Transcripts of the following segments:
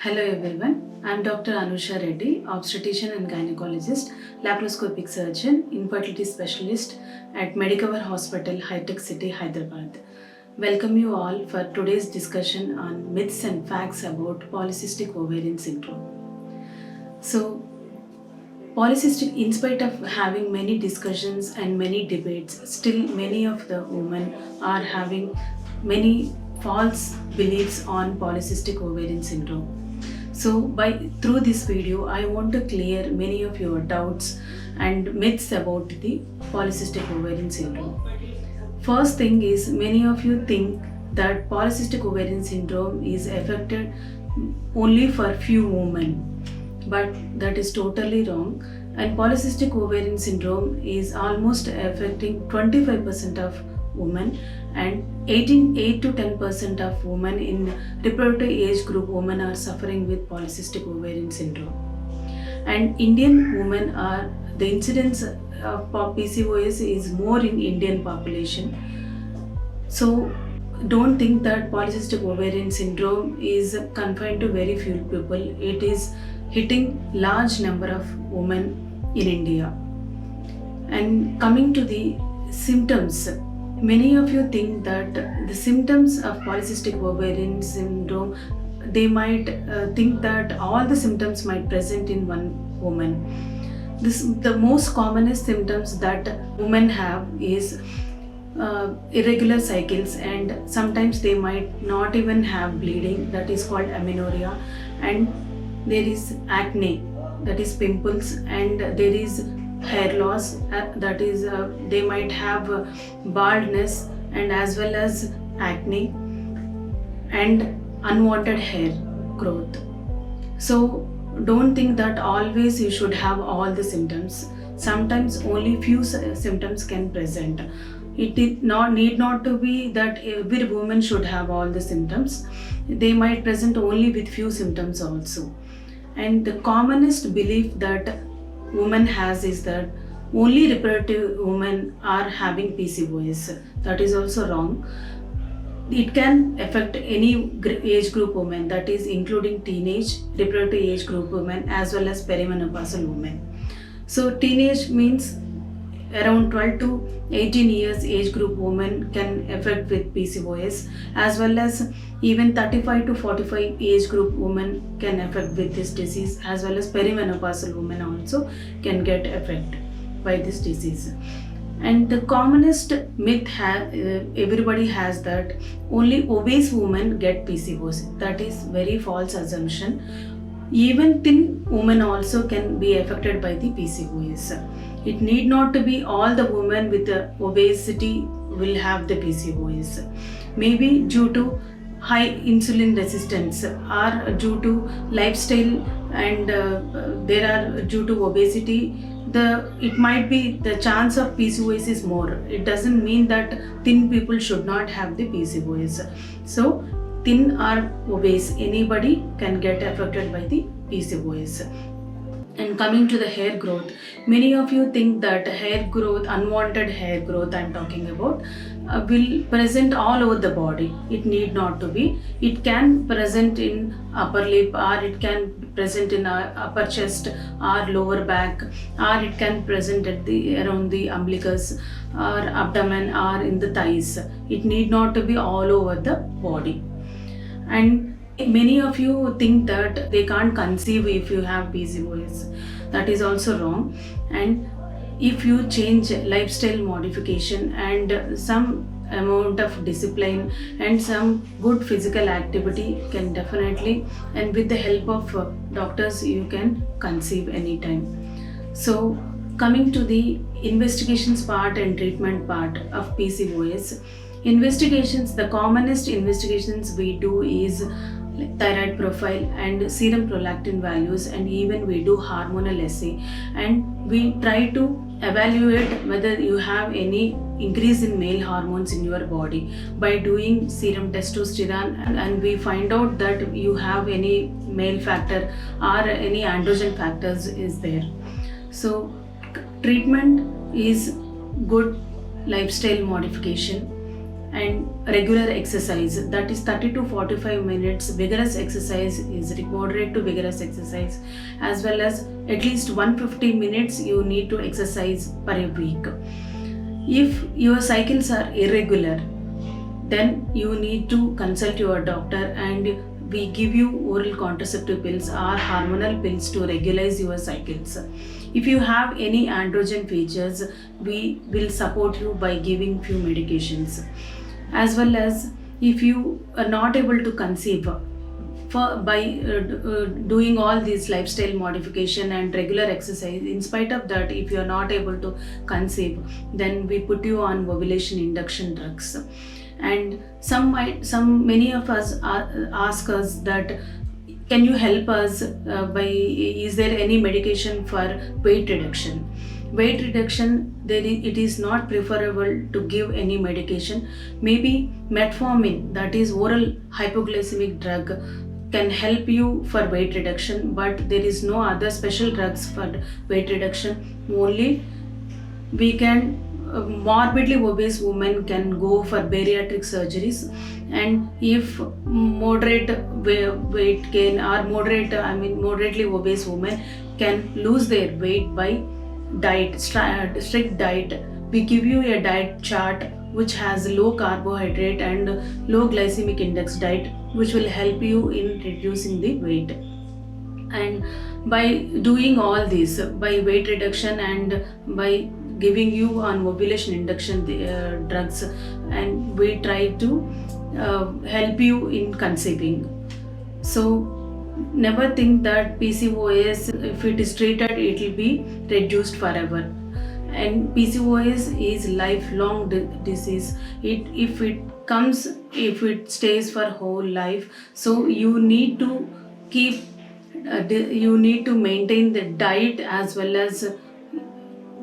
Hello everyone, I am Dr. Anusha Reddy, obstetrician and gynecologist, laparoscopic surgeon, infertility specialist at Medicover Hospital, High Tech City, Hyderabad. Welcome you all for today's discussion on myths and facts about polycystic ovarian syndrome. So, polycystic, in spite of having many discussions and many debates, still many of the women are having many false beliefs on polycystic ovarian syndrome. So through this video, I want to clear many of your doubts and myths about the polycystic ovarian syndrome. First thing is, many of you think that polycystic ovarian syndrome is affected only for few women, but that is totally wrong. And polycystic ovarian syndrome is almost affecting 25% of women, and 8 to 10% of women in reproductive age group women are suffering with polycystic ovarian syndrome. And Indian women are, the incidence of PCOS is more in Indian population. So don't think that polycystic ovarian syndrome is confined to very few people. It is hitting large number of women in India. And coming to the symptoms, many of you think that the symptoms of polycystic ovarian syndrome, they might think that all the symptoms might present in one woman. The most commonest symptoms that women have is irregular cycles, and sometimes they might not even have bleeding, that is called amenorrhea, and there is acne, that is pimples, and there is hair loss, that is they might have baldness, and as well as acne and unwanted hair growth. So don't think that always you should have all the symptoms. Sometimes only few symptoms can present. It need not to be that every woman should have all the symptoms. They might present only with few symptoms also. And the commonest belief that woman has is that only reproductive women are having PCOS. That is also wrong. It can affect any age group women, that is including teenage, reproductive age group women, as well as perimenopausal women. So teenage means around 12 to 18 years age group women can affect with PCOS, as well as even 35 to 45 age group women can affect with this disease, as well as perimenopausal women also can get affected by this disease. And the commonest myth everybody has that only obese women get PCOS. That is very false assumption. Even thin women also can be affected by the PCOS. It need not to be all the women with obesity will have the PCOS. Maybe due to high insulin resistance, or due to lifestyle, and there are due to obesity, it might be the chance of PCOS is more. It doesn't mean that thin people should not have the PCOS. So thin or obese, anybody can get affected by the PCOS. And coming to the hair growth, many of you think that hair growth, unwanted hair growth I'm talking about, will present all over the body. It need not to be. It can present in upper lip, or it can present in upper chest or lower back, or it can present at around the umbilicus or abdomen or in the thighs. It need not to be all over the body. And many of you think that they can't conceive if you have PCOS. That is also wrong. And if you change lifestyle modification and some amount of discipline and some good physical activity, can definitely, and with the help of doctors, you can conceive anytime. So coming to the investigations part and treatment part of PCOS, investigations, the commonest investigations we do is thyroid profile and serum prolactin values, and even we do hormonal assay, and we try to evaluate whether you have any increase in male hormones in your body by doing serum testosterone, and we find out that you have any male factor or any androgen factors is there. So treatment is good lifestyle modification, and regular exercise, that is 30 to 45 minutes vigorous exercise is moderate to vigorous exercise, as well as at least 150 minutes you need to exercise per a week. If your cycles are irregular, then you need to consult your doctor, and we give you oral contraceptive pills or hormonal pills to regularize your cycles. If you have any androgen features, we will support you by giving few medications. As well as if you are not able to conceive, by doing all these lifestyle modification and regular exercise, in spite of that, if you are not able to conceive, then we put you on ovulation induction drugs. And many of us ask us that, can you help us is there any medication for weight reduction? Weight reduction, it is not preferable to give any medication. Maybe metformin, that is oral hypoglycemic drug, can help you for weight reduction, but there is no other special drugs for weight reduction. Only we can morbidly obese women can go for bariatric surgeries, and if moderate weight gain or moderately obese women can lose their weight by diet, strict diet. We give you a diet chart which has low carbohydrate and low glycemic index diet, which will help you in reducing the weight. And by doing all this, by weight reduction and by giving you on ovulation induction drugs, and we try to help you in conceiving. So never think that PCOS, if it is treated, it will be reduced forever. And PCOS is lifelong disease. If it stays for whole life, so you need to you need to maintain the diet as well as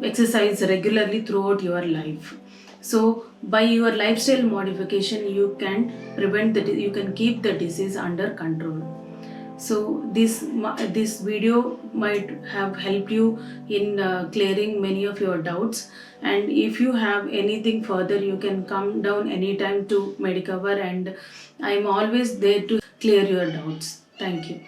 exercise regularly throughout your life. So by your lifestyle modification, you can keep the disease under control. So this video might have helped you in clearing many of your doubts. And if you have anything further, you can come down anytime to Medicover, and I am always there to clear your doubts. Thank you.